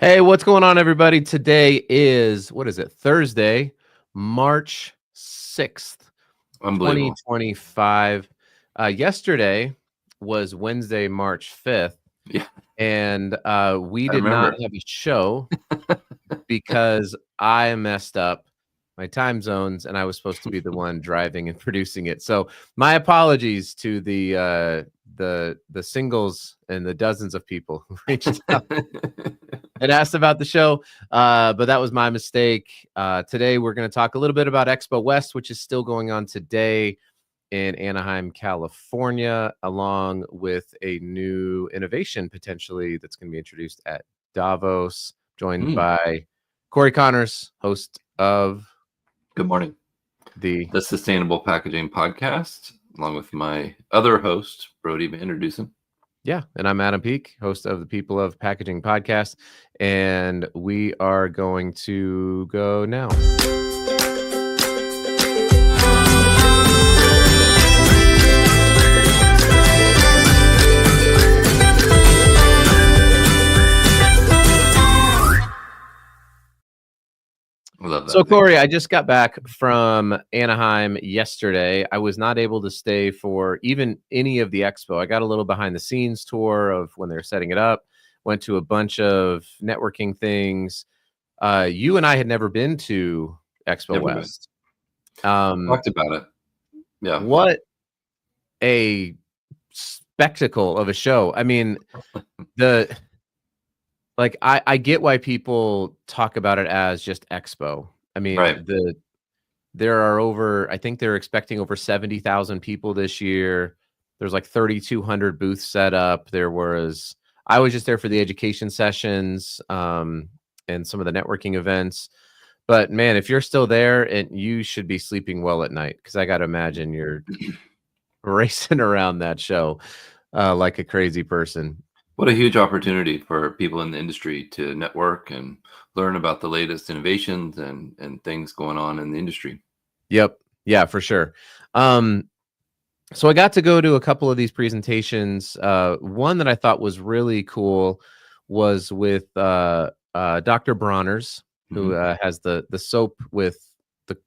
Hey, what's going on, everybody? Today is, what is it? Thursday, March 6th, Unbelievable. 2025. Yesterday was Wednesday, March 5th, Yeah, and we I did not remember. have a show because I messed up my time zones and I was supposed to be the one driving and producing it. So my apologies to the singles and the dozens of people who reached out and asked about the show, but that was my mistake. Today, we're going to talk a little bit about Expo West, which is still going on today in Anaheim, California, along with a new innovation potentially that's going to be introduced at Davos, joined by Corey Connors, host of Good morning. the The Sustainable Packaging Podcast, along with my other host, Brody. Introduce him. Yeah, and I'm Adam Peak, host of the People of Packaging podcast, and we are going to go now. I love that. So, Corey, I just got back from Anaheim yesterday. I was not able to stay for even any of the expo. I got a little behind the scenes tour of when they're setting it up, went to a bunch of networking things. You and I had never been to Expo Never West. talked about it. Yeah. What a spectacle of a show. I mean, I get why people talk about it as just expo. I mean, Right. there are I think they're expecting over 70,000 people this year. There's like 3,200 booths set up. I was just there for the education sessions and some of the networking events. But man, if you're still there, and you should be sleeping well at night, because I got to imagine you're racing around that show like a crazy person. What a huge opportunity for people in the industry to network and learn about the latest innovations and things going on in the industry. Yep. Yeah, for sure. So I got to go to a couple of these presentations. One that I thought was really cool was with Dr. Bronner's, who has the soap with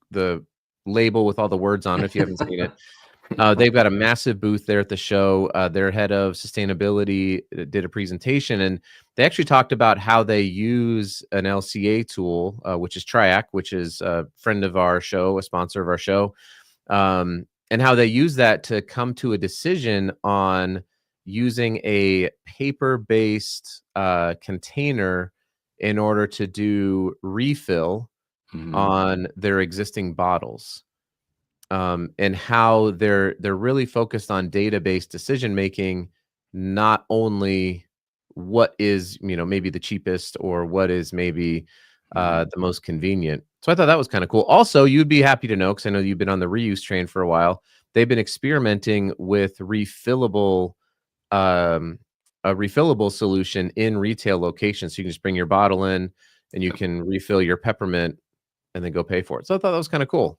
the label with all the words on it, if you haven't seen it. They've got a massive booth there at the show. Their head of sustainability did a presentation, and they actually talked about how they use an LCA tool, which is Triac, which is a friend of our show, a sponsor of our show, and how they use that to come to a decision on using a paper-based container in order to do refill on their existing bottles. And how they're really focused on data-based decision making, not only what is maybe the cheapest or what is maybe the most convenient. So I thought that was kind of cool. Also, you'd be happy to know, because I know you've been on the reuse train for a while. They've been experimenting with a refillable solution in retail locations. So you can just bring your bottle in and you can refill your peppermint and then go pay for it. So I thought that was kind of cool.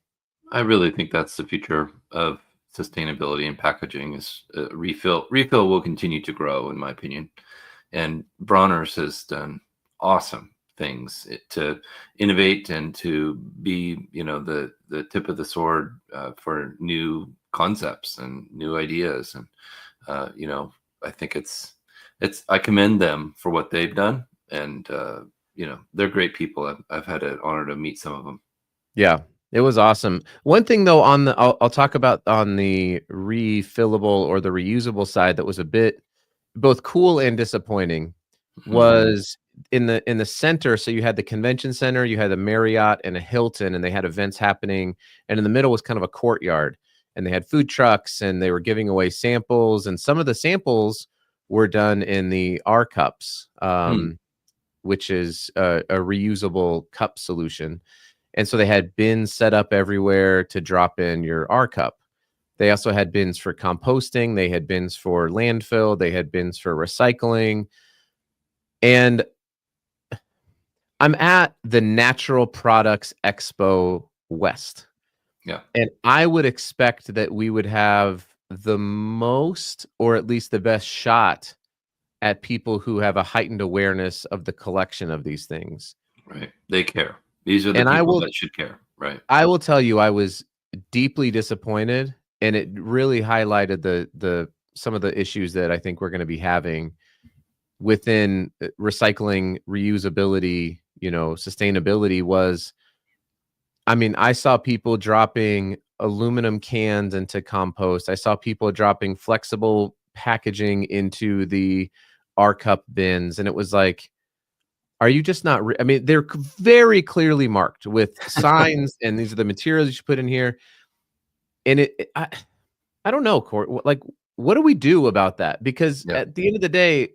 I really think that's the future of sustainability and packaging is refill. Refill will continue to grow, in my opinion. And Bronner's has done awesome things to innovate and to be, the tip of the sword for new concepts and new ideas. And, I think I commend them for what they've done. And, they're great people. I've had an honor to meet some of them. Yeah. It was awesome. One thing though, I'll talk about on the refillable or the reusable side that was a bit both cool and disappointing was in the center. So you had the convention center, you had the Marriott and a Hilton, and they had events happening. And in the middle was kind of a courtyard, and they had food trucks, and they were giving away samples. And some of the samples were done in the R cups, which is a reusable cup solution. And so they had bins set up everywhere to drop in your R cup. They also had bins for composting. They had bins for landfill. They had bins for recycling. And I'm at the Natural Products Expo West. Yeah. And I would expect that we would have the most, or at least the best shot at people who have a heightened awareness of the collection of these things. Right. They care. These are the And people that should care. Right. I will tell you, I was deeply disappointed, and it really highlighted the some of the issues that I think we're going to be having within recycling, reusability, sustainability. I mean, I saw people dropping aluminum cans into compost. I saw people dropping flexible packaging into the R cup bins, and it was like, are you just not? I mean, they're very clearly marked with signs, and these are the materials you should put in here. And I don't know, Court. Like, what do we do about that? Because at the end of the day,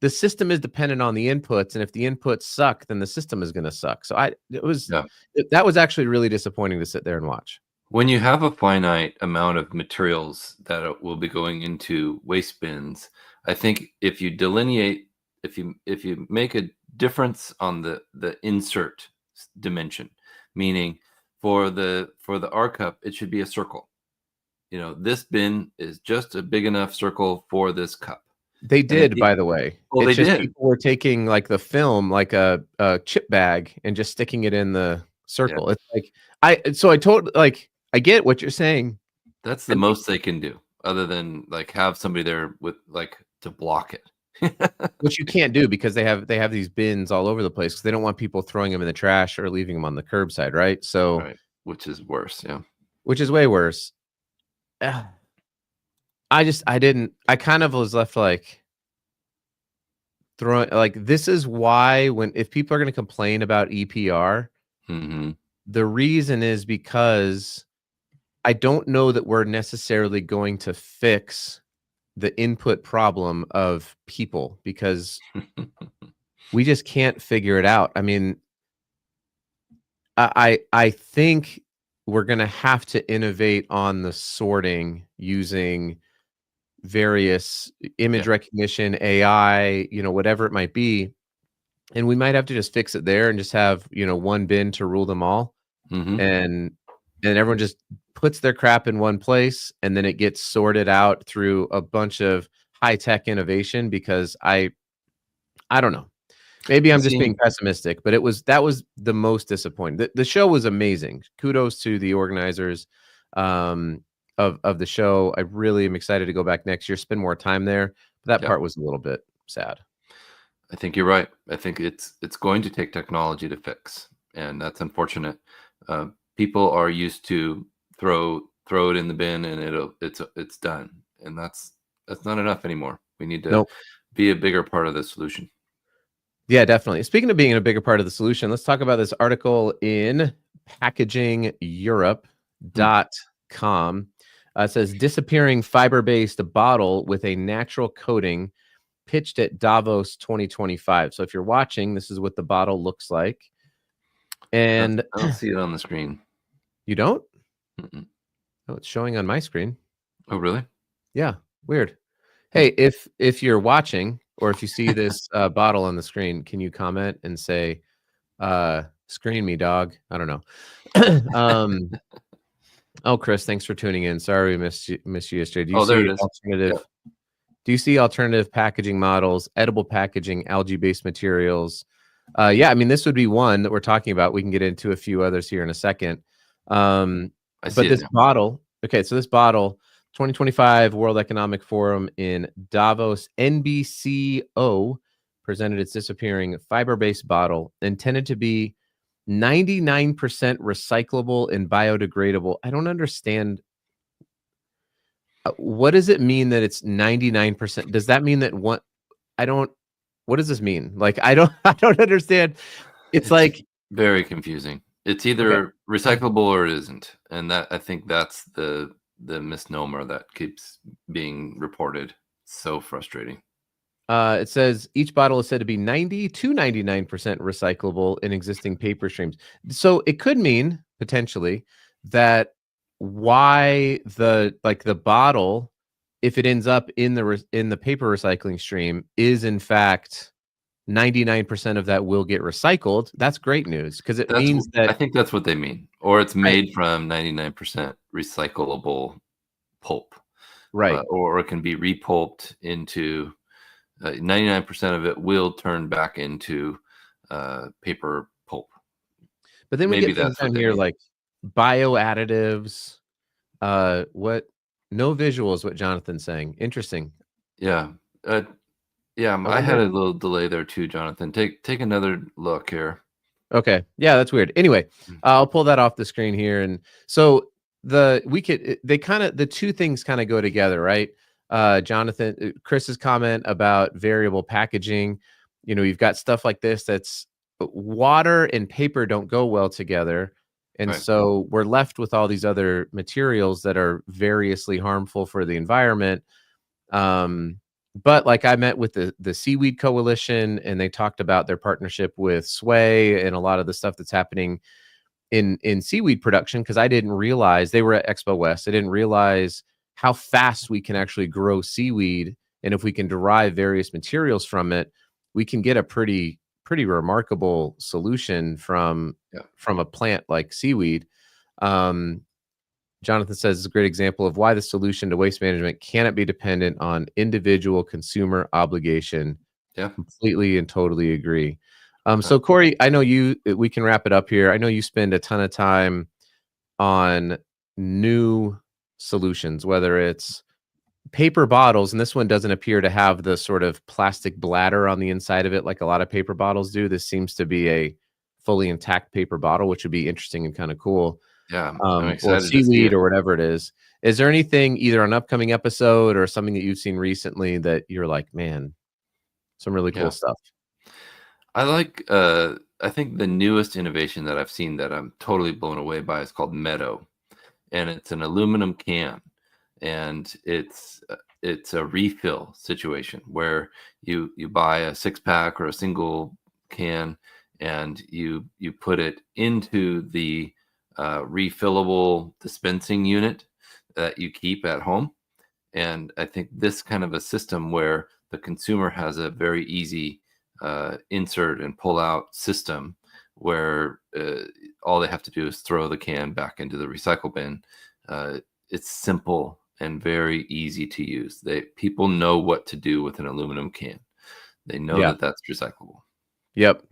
the system is dependent on the inputs, and if the inputs suck, then the system is going to suck. So that was actually really disappointing to sit there and watch. When you have a finite amount of materials that will be going into waste bins, I think if you delineate, if you make a difference on the insert dimension, meaning for the R cup, it should be a circle. This bin is just a big enough circle for this cup. They did, by the way. Well, they did. People were taking like the film, like a chip bag, and just sticking it in the circle. Yeah. It's like I get what you're saying. That's the most they can do, other than like have somebody there with like to block it. Which you can't do because they have these bins all over the place because they don't want people throwing them in the trash or leaving them on the curbside, right? So, right. Which is worse, yeah. Which is way worse. I kind of was left like throwing, like, this is why if people are going to complain about EPR, the reason is because I don't know that we're necessarily going to fix the input problem of people, because we just can't figure it out. I mean, I think we're going to have to innovate on the sorting using various image recognition, AI, whatever it might be. And we might have to just fix it there and just have, one bin to rule them all. And everyone just puts their crap in one place, and then it gets sorted out through a bunch of high-tech innovation, because I don't know. Maybe I'm just being pessimistic, but that was the most disappointing. The show was amazing. Kudos to the organizers of the show. I really am excited to go back next year, spend more time there. But that part was a little bit sad. I think you're right. I think it's going to take technology to fix, and that's unfortunate. People are used to throw it in the bin and it's done, and that's not enough anymore. We need to be a bigger part of the solution. Yeah, definitely. Speaking of being a bigger part of the solution, let's talk about this article in packagingeurope.com. It says disappearing fiber-based bottle with a natural coating pitched at Davos 2025. So if you're watching, this is what the bottle looks like. And I don't see it on the screen. You don't? Oh, it's showing on my screen. Oh, really? Yeah, weird. Hey, if you're watching, or if you see this bottle on the screen, can you comment and say, screen me, dog? I don't know. Oh, Chris, thanks for tuning in. Sorry we missed you yesterday. There it is. Do you see alternative packaging models, edible packaging, algae-based materials? Yeah, I mean, this would be one that we're talking about. We can get into a few others here in a second. But this bottle, so this bottle, 2025 World Economic Forum in Davos, NBCO presented its disappearing fiber-based bottle intended to be 99% recyclable and biodegradable. I don't understand. What does it mean that it's 99%? Does that mean that what does this mean? Like, I don't understand. It's like very confusing. It's either recyclable or it isn't. And I think that's the misnomer that keeps being reported. So frustrating. It says each bottle is said to be 90 to 99% recyclable in existing paper streams. So it could mean potentially that the bottle, if it ends up in the paper recycling stream, is in fact 99% of that will get recycled. That's great news, because it means that I think that's what they mean, or it's made from 99% recyclable pulp, right? Or it can be repulped into 99% of it will turn back into paper pulp. But then we Maybe get things that's what down they here mean. like bio additives. What? No visuals. What Jonathan's saying. Interesting. Yeah. Yeah, I I had wonder. a little delay there too, Jonathan. Take another look here. Okay. Yeah, that's weird. Anyway, Mm. I'll pull that off the screen here. And so the two things kind of go together, right? Chris's comment about variable packaging. You've got stuff like this that's water and paper don't go well together. And Right. so we're left with all these other materials that are variously harmful for the environment. But like I met with the Seaweed Coalition, and they talked about their partnership with Sway and a lot of the stuff that's happening in seaweed production, because I didn't realize they were at Expo West. I didn't realize how fast we can actually grow seaweed, and if we can derive various materials from it, we can get a pretty remarkable solution from a plant like seaweed. Jonathan says it's a great example of why the solution to waste management cannot be dependent on individual consumer obligation. Yeah. Completely and totally agree. So Corey, I know we can wrap it up here. I know you spend a ton of time on new solutions, whether it's paper bottles, and this one doesn't appear to have the sort of plastic bladder on the inside of it like a lot of paper bottles do. This seems to be a fully intact paper bottle, which would be interesting and kind of cool. Yeah, I'm Or excited to see seaweed it. or whatever it is. Is there anything either an upcoming episode or something that you've seen recently that you're like, man, some really cool Yeah. stuff? I think the newest innovation that I've seen that I'm totally blown away by is called Meadow, and it's an aluminum can, and it's a refill situation where you buy a 6-pack or a single can, and you put it into the refillable dispensing unit that you keep at home. And I think this kind of a system where the consumer has a very easy insert and pull out system where all they have to do is throw the can back into the recycle bin. It's simple and very easy to use. People know what to do with an aluminum can. They know Yeah. that that's recyclable. Yep.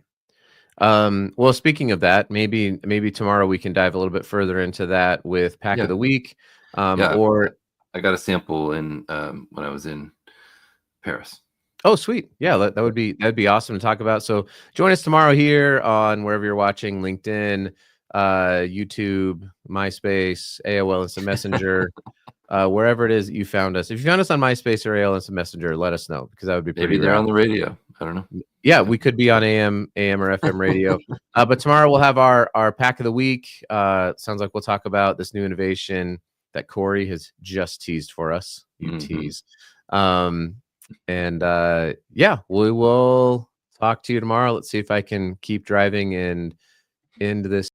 Well, speaking of that, maybe tomorrow we can dive a little bit further into that with Pack of the Week. Or I got a sample in when I was in Paris. Oh, sweet. Yeah, that'd be awesome to talk about. So join us tomorrow here on wherever you're watching, LinkedIn, YouTube, MySpace, AOL Instant Messenger, wherever it is that you found us. If you found us on MySpace or AOL Instant Messenger, let us know, because that would be pretty Maybe they're rad. on the radio. I don't know. Yeah, we could be on AM or FM radio. But tomorrow we'll have our Pack of the Week. Sounds like we'll talk about this new innovation that Corey has just teased for us. You tease. And yeah, we will talk to you tomorrow. Let's see if I can keep driving and end this